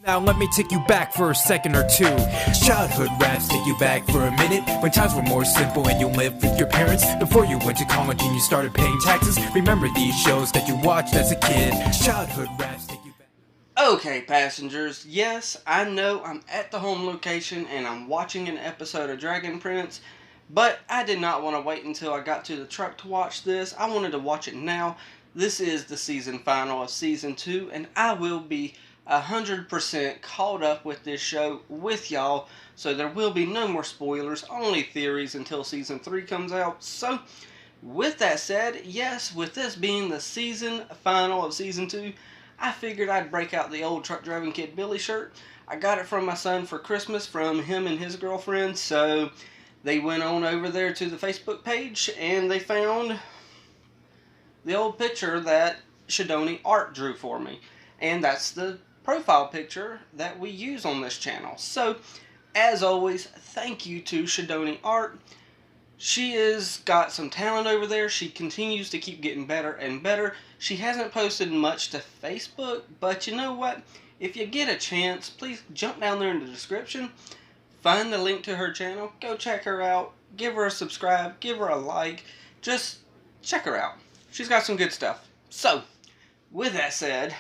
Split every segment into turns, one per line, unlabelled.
Now let me take you back for a second or two. Childhood raps take you back for a minute, when times were more simple and you lived with your parents. Before you went to college and you started paying taxes. Remember these shows that you watched as a kid. Childhood raps take you back.
Okay, passengers, yes, I know I'm at the home location and I'm watching an episode of Dragon Prince, but I did not want to wait until I got to the truck to watch this. I wanted to watch it now. This is the season final of season 2, and I will be 100% caught up with this show with y'all, so there will be no more spoilers, only theories until season 3 comes out. So, with that said, yes, with this being the season final of season 2, I figured I'd break out the old truck driving kid Billy shirt. I got it from my son for Christmas from him and his girlfriend, so they went on over there to the Facebook page and they found the old picture that Shadoni Art drew for me. And that's the profile picture that we use on this channel. So, as always, thank you to Shadoni Art. She has got some talent over there. She continues to keep getting better and better. She hasn't posted much to Facebook, but you know what? If you get a chance, please jump down there in the description, find the link to her channel, go check her out, give her a subscribe, give her a like, just check her out. She's got some good stuff. So, with that said,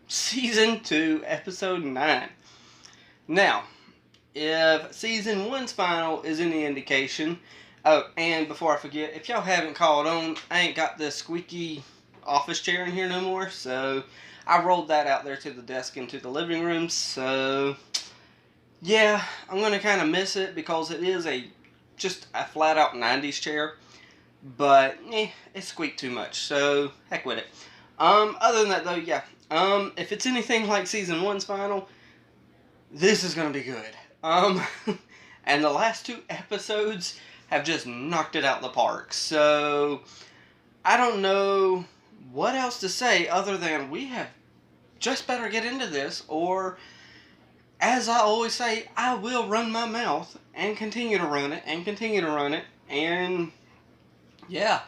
Season 2, Episode 9. Now, if Season 1's final is any indication... Oh, and before I forget, if y'all haven't caught on, I ain't got this squeaky office chair in here no more, so I rolled that out there to the desk into the living room, so... Yeah, I'm going to kind of miss it because it is just a flat-out 90s chair, but, it squeaked too much, so heck with it. Other than that, though, yeah. If it's anything like Season 1's final, this is going to be good. And the last 2 episodes have just knocked it out the park. So, I don't know what else to say other than we have just better get into this, or, as I always say, I will run my mouth and continue to run it, and continue to run it, and, yeah.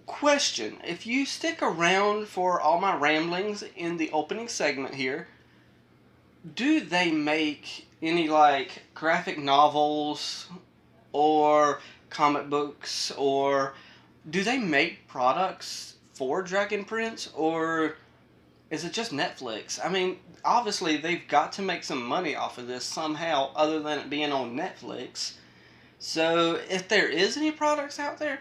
Question, if you stick around for all my ramblings in the opening segment here, do they make any, like, graphic novels or comic books, or do they make products for Dragon Prince, or is it just Netflix? I mean, obviously they've got to make some money off of this somehow other than it being on Netflix. So, if there is any products out there,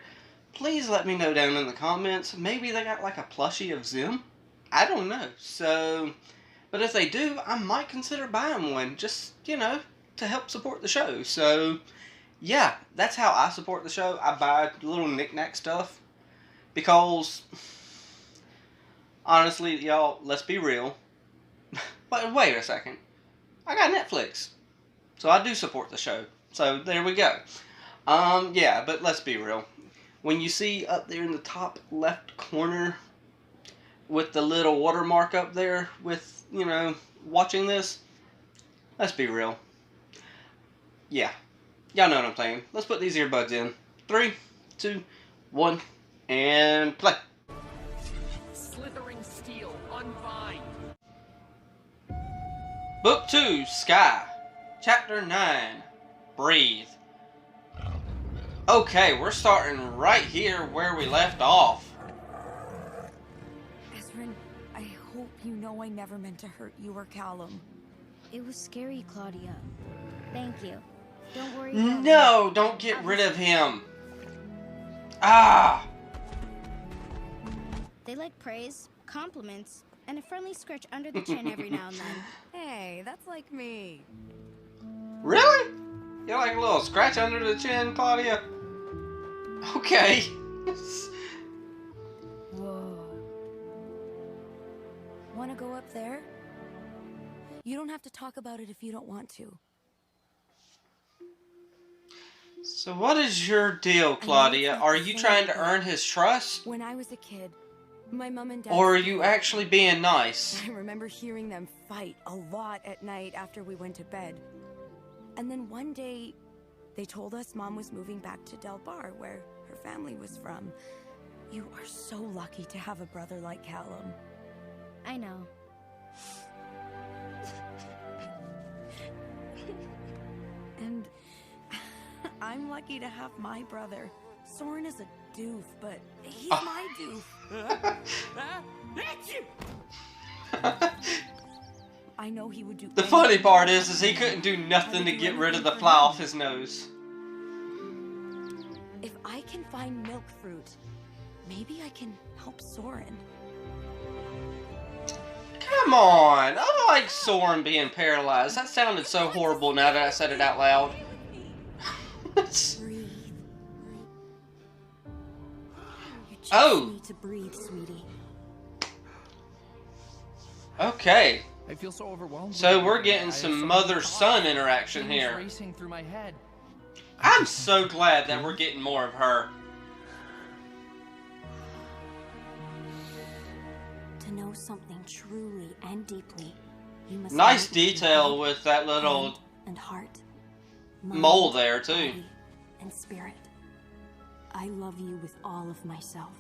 please let me know down in the comments. Maybe they got like a plushie of Zim? I don't know. So, but if they do, I might consider buying one. Just, to help support the show. So, yeah, that's how I support the show. I buy little knick-knack stuff. Because, honestly, y'all, let's be real. But wait a second. I got Netflix. So I do support the show. So, there we go. Yeah, but let's be real. When you see up there in the top left corner with the little watermark up there with, watching this, let's be real. Yeah. Y'all know what I'm saying. Let's put these earbuds in. 3, 2, 1, and play.
Slithering steel, unbind.
Book 2, Sky. Chapter 9, Breathe. Okay, we're starting right here where we left off.
Ezrin, I hope you know I never meant to hurt you or Callum.
It was scary, Claudia. Thank you. Don't worry.
No, don't get rid of him. Ah!
They like praise, compliments, and a friendly scratch under the chin every now and then.
Hey, that's like me.
Really? You like a little scratch under the chin, Claudia? Okay.
Whoa. Wanna go up there? You don't have to talk about it if you don't want to.
So what is your deal, Claudia? Are you trying to earn his trust?
When I was a kid, my mom and dad...
Or are you actually being nice?
I remember hearing them fight a lot at night after we went to bed. And then one day, they told us Mom was moving back to Del Bar, where her family was from. You are so lucky to have a brother like Callum.
I know.
I'm lucky to have my brother. Soren is a doof, but he's my doof. I know he would do.
The funny part is he couldn't do nothing to get rid of the fly off his nose.
If I can find milk fruit, maybe I can help Soren.
Come on! I don't like Soren being paralyzed. That sounded so horrible now that I said it out loud.
Breathe. You just need to breathe, sweetie.
Okay.
I feel so overwhelmed.
So we're getting some mother-son interaction here.
Racing through my head.
I'm so glad that we're getting more of her.
To know something truly and deeply, you must
Nice detail with that little
and heart,
mole there too.
body, and spirit. I love you with all of myself.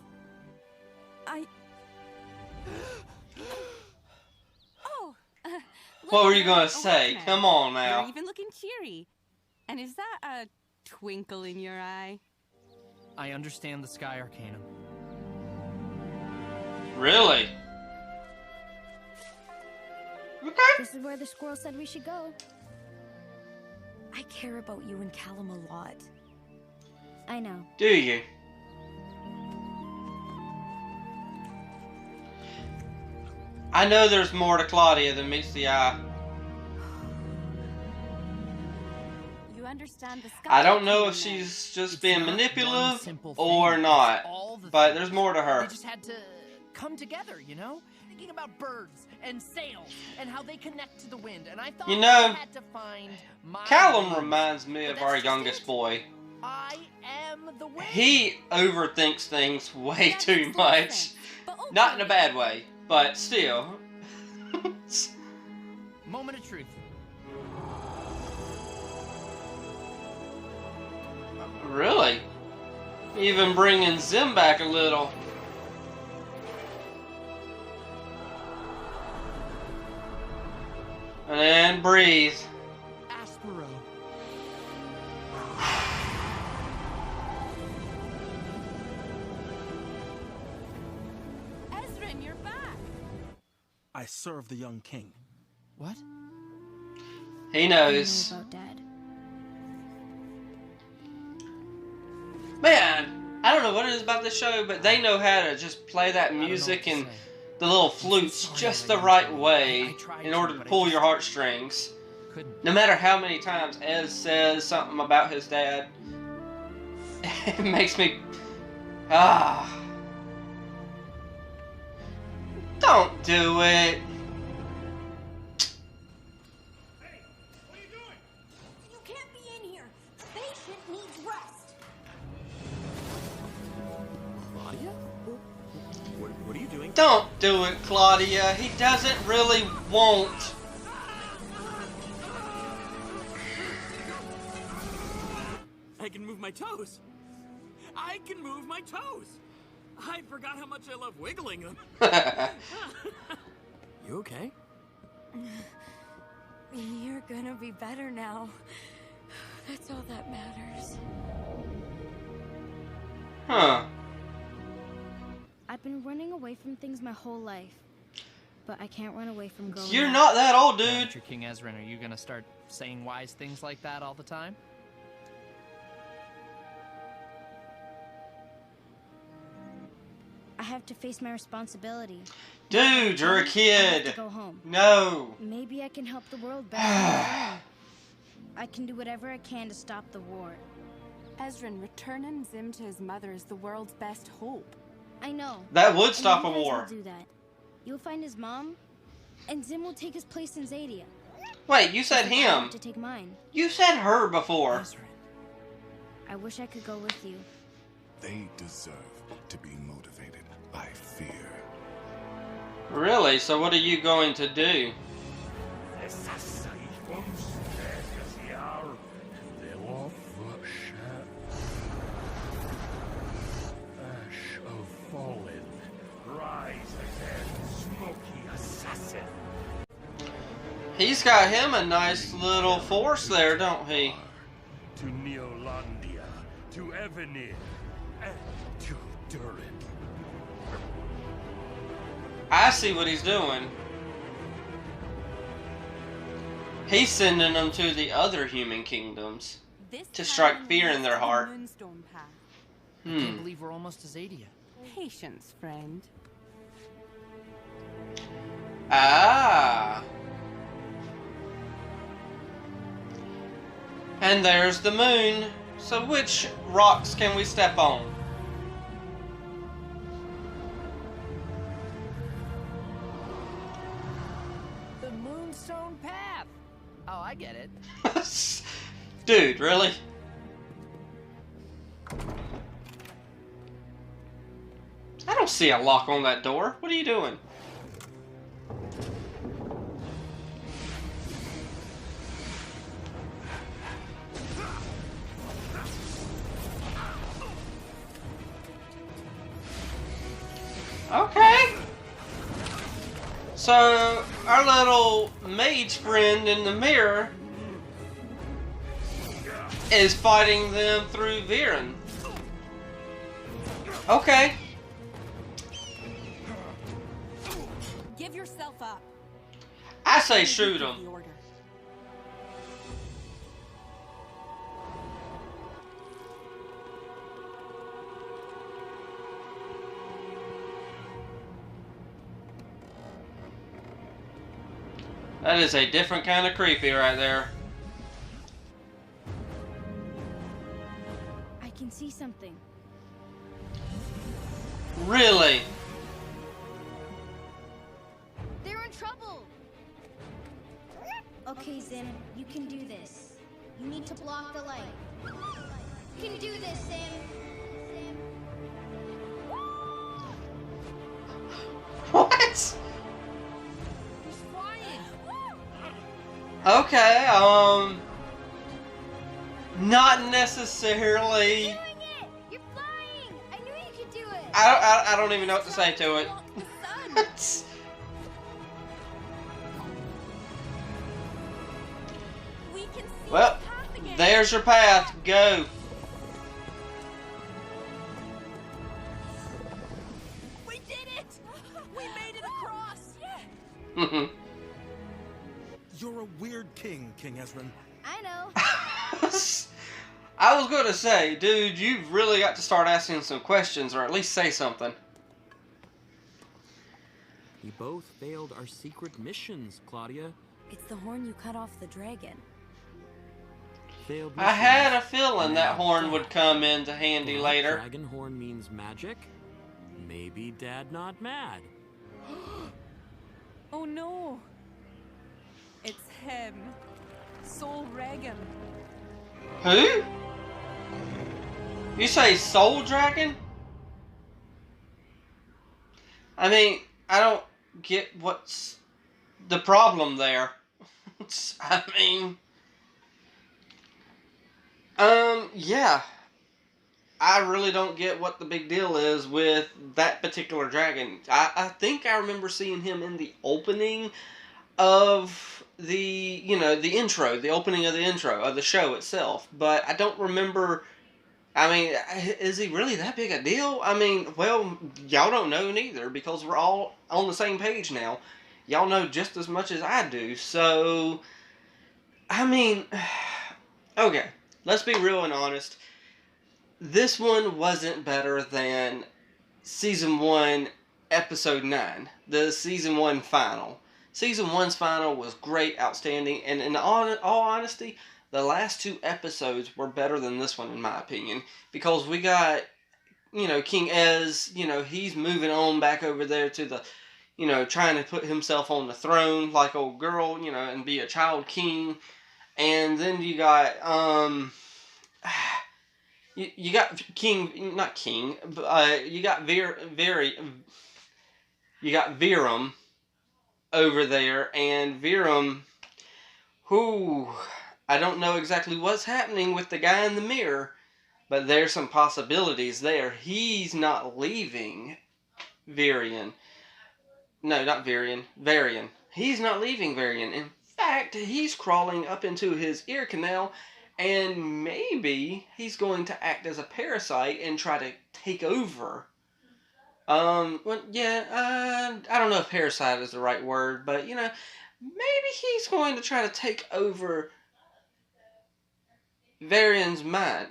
What were you gonna say? Come on now.
You're even looking cheery. And is that a twinkle in your eye?
I understand the Sky Arcanum.
Really? Okay.
This is where the squirrel said we should go.
I care about you and Callum a lot.
I know.
Do you? I know there's more to Claudia than meets the eye.
You understand the sky.
I don't know if she's just being manipulative or not, but there's more to her.
They just had to come together, you know? Thinking about birds and sails and how they connect to the wind, and I thought
You know,
I had to find my
Callum
way.
reminds me of
But
our
that's just
youngest
it.
boy.
I am the wind.
He overthinks things way
That
too
makes total
much.
sense. But okay.
Not in a bad way, but still.
Moment of truth.
Really? Even bringing Zim back a little. And then breathe.
Aspero.
Ezrin, you're back.
I serve the young king.
What?
He
I know
knows.
about Dad.
Man, I don't know what it is about this show, but they know how to just play that music and the little flutes just the right way in order to pull your heartstrings.
Couldn't.
No matter how many times Ez says something about his dad, it makes me... Don't do it.
You can't be in here. The patient needs rest.
Claudia? What are you doing?
Don't do it, Claudia. He doesn't really want...
I can move my toes. I can move my toes. I forgot how much I love wiggling them.
You okay?
You're gonna be better now. That's all that matters.
Huh.
I've been running away from things my whole life. But I can't run away from growing
You're
up.
not that old, dude.
Future King Ezrin, are you gonna start saying wise things like that all the time?
I have to face my responsibility.
Dude, you're a
I have to
kid.
go home.
No.
Maybe I can help the world better. than I am. I can do whatever I can to stop the war.
Ezrin, returning Zim to his mother is the world's best hope.
I know.
That would
And
stop a
you guys
war.
will do that. You'll find his mom, and Zim will take his place in Zadia.
Wait, you said
I
him.
have to take mine.
You said her before.
Ezrin.
I wish I could go with you.
They deserve to be motivated by fear.
Really? So what are you going to do?
Ash of Fallen, rise again, smoky assassin.
He's got him a nice little force there, don't he?
To Neolandi.
to Evanir and to Durin.
I see what he's doing. He's sending them to the other human kingdoms to strike fear in their heart.
I can't believe we're almost to Zadia.
Patience, friend.
Ah. And there's the moon. So which rocks can we step on?
The Moonstone Path! Oh, I get it.
Dude, really? I don't see a lock on that door. What are you doing? Okay. So, our little mage friend in the mirror is fighting them through Viren. Okay.
Give yourself up.
I say shoot him. That is a different kind of creepy right there.
I can see something.
Really?
They're in trouble! Okay, Zim, you can do this. You need to block the light. You can do this, Sam.
What? Okay, not necessarily.
You're doing it! You're flying! I knew you could do it!
I don't even know what to say to it. Well, there's your path. Go.
We did it! We made it across!
You're a weird king, King Ezran.
I know.
I was going to say, dude, you've really got to start asking some questions, or at least say something.
We both failed our secret missions, Claudia.
It's the horn you cut off the dragon.
Failed
I had a feeling that horn would come into handy later.
Dragon horn means magic? Maybe Dad not mad.
Oh no! It's him. Soul Regan.
Who? You say Soul Dragon? I mean, I don't get what's the problem there. I mean, yeah. I really don't get what the big deal is with that particular dragon. I think I remember seeing him in the opening of the, the intro, the opening of the intro of the show itself. But I don't remember, I mean, is he really that big a deal? I mean, well, y'all don't know neither because we're all on the same page now. Y'all know just as much as I do. So, I mean, okay, let's be real and honest. This one wasn't better than Season 1, Episode 9, the Season 1 final. Season 1's final was great, outstanding, and in all honesty, the last two episodes were better than this one, in my opinion, because we got, King Ez, he's moving on back over there to the, trying to put himself on the throne like old girl, and be a child king, and then you got, you got King, not King, but you got Virum over there, and Virum, who I don't know exactly what's happening with the guy in the mirror, but there's some possibilities there. He's not leaving Varian. No, not Varian. Varian. He's not leaving Varian. In fact, he's crawling up into his ear canal And maybe he's going to act as a parasite and try to take over. Well, yeah, I don't know if parasite is the right word, but, you know, maybe he's going to try to take over Virum's mind.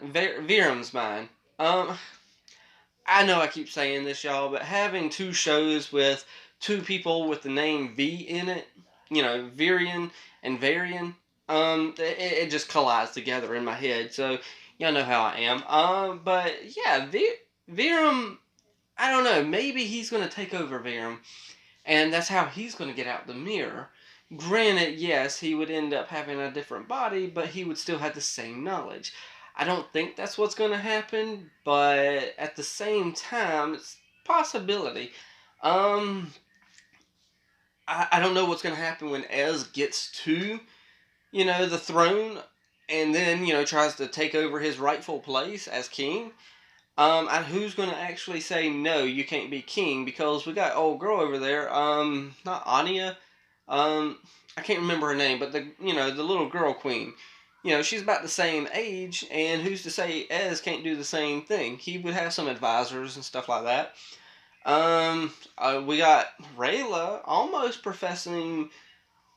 I know I keep saying this, y'all, but having two shows with two people with the name V in it, you know, Virion and Varian, it just collides together in my head. So y'all know how I am. But yeah, Virum, I don't know. Maybe he's gonna take over Virum, and that's how he's gonna get out the mirror. Granted, yes, he would end up having a different body, but he would still have the same knowledge. I don't think that's what's going to happen, but at the same time, it's a possibility. Um, I don't know what's going to happen when Ez gets to, you know, the throne, and then, you know, tries to take over his rightful place as king. And who's going to actually say, no, you can't be king, because we got old girl over there, not Anya, I can't remember her name, but the little girl queen. You know, she's about the same age, and who's to say Ez can't do the same thing? He would have some advisors and stuff like that. We got Rayla almost professing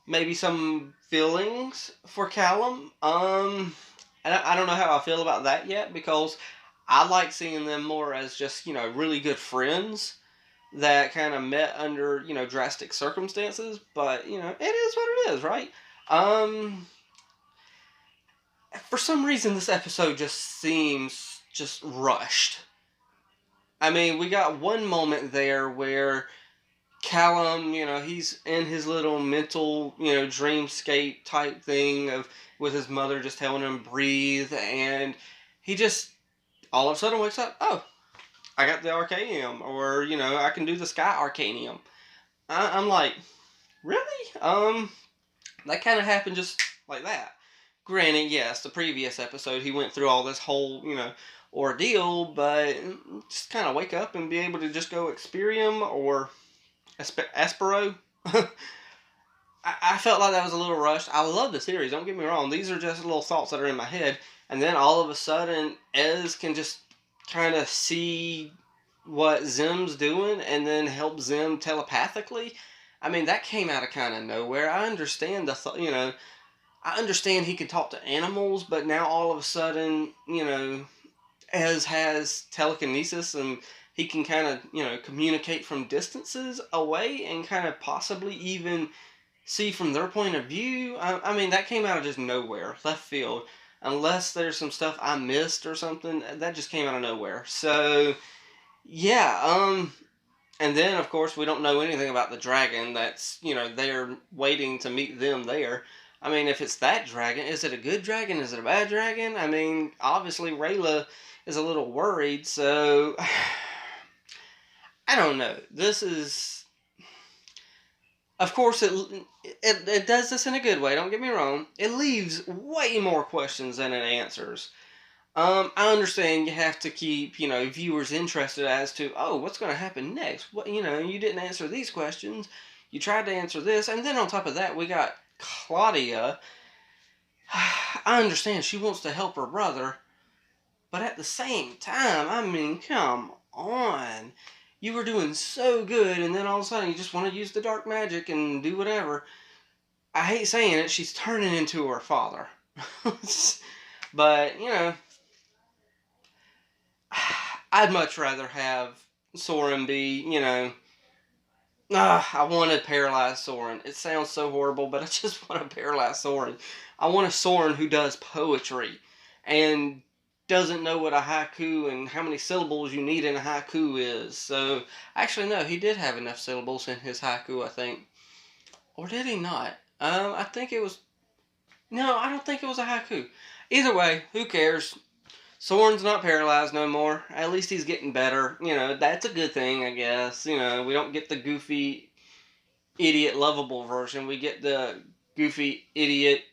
maybe some feelings for Callum. And I don't know how I feel about that yet, because I like seeing them more as just, you know, really good friends that kind of met under, you know, drastic circumstances, but, you know, it is what it is, right? For some reason, this episode just seems just rushed. I mean, we got one moment there where Callum, you know, he's in his little mental, you know, dreamscape type thing of with his mother just telling him breathe, and he just all of a sudden wakes up, oh, I got the Arcanium, or, you know, I can do the Sky Arcanium. I'm like, really? That kind of happened just like that. Granted, yes, the previous episode, he went through all this whole, you know, ordeal, but just kind of wake up and be able to just go Experium or Aspero. I felt like that was a little rushed. I love the series, don't get me wrong. These are just little thoughts that are in my head. And then all of a sudden, Ez can just kind of see what Zim's doing and then help Zim telepathically. I mean, that came out of kind of nowhere. I understand I understand he can talk to animals, but now all of a sudden, you know, Ez has telekinesis and he can kind of, you know, communicate from distances away and kind of possibly even see from their point of view. I mean, that came out of just nowhere, left field. Unless there's some stuff I missed or something, that just came out of nowhere. So, yeah, and then, of course, we don't know anything about the dragon that's, you know, there waiting to meet them there. I mean, if it's that dragon, is it a good dragon? Is it a bad dragon? I mean, obviously, Rayla is a little worried, so I don't know. This is, of course, it does this in a good way, don't get me wrong. It leaves way more questions than it answers. I understand you have to keep, you know, viewers interested as to, oh, what's going to happen next? What, you know, you didn't answer these questions. You tried to answer this. And then on top of that, we got Claudia. I understand she wants to help her brother. But at the same time, I mean, come on. You were doing so good, and then all of a sudden you just want to use the dark magic and do whatever. I hate saying it, she's turning into her father. But, you know, I'd much rather have Soren be, you know, I want to paralyze Soren. It sounds so horrible, but I just want to paralyze Soren. I want a Soren who does poetry and doesn't know what a haiku and how many syllables you need in a haiku is. So, actually, no, he did have enough syllables in his haiku, I think. Or did he not? I think it was... No, I don't think it was a haiku. Either way, who cares? Soren's not paralyzed no more. At least he's getting better. You know, that's a good thing, I guess. You know, we don't get the goofy, idiot, lovable version. We get the goofy, idiot,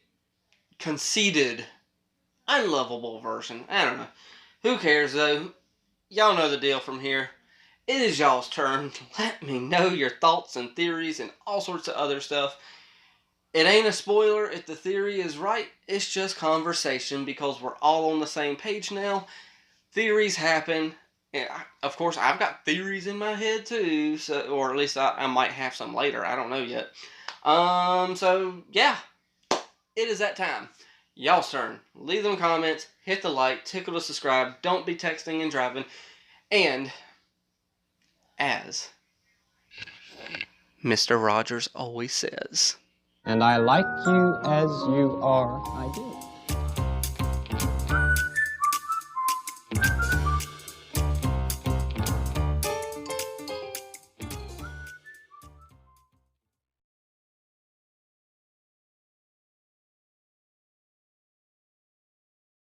conceited, unlovable version. I don't know. Who cares, though? Y'all know the deal from here. It is y'all's turn. Let me know your thoughts and theories and all sorts of other stuff. It ain't a spoiler if the theory is right. It's just conversation because we're all on the same page now. Theories happen. And of course, I've got theories in my head too, so, or at least I might have some later. I don't know yet. So yeah, it is that time. Y'all's turn. Leave them comments, hit the like, tickle to subscribe. Don't be texting and driving. And as Mr. Rogers always says,
and I like you as you are, I do.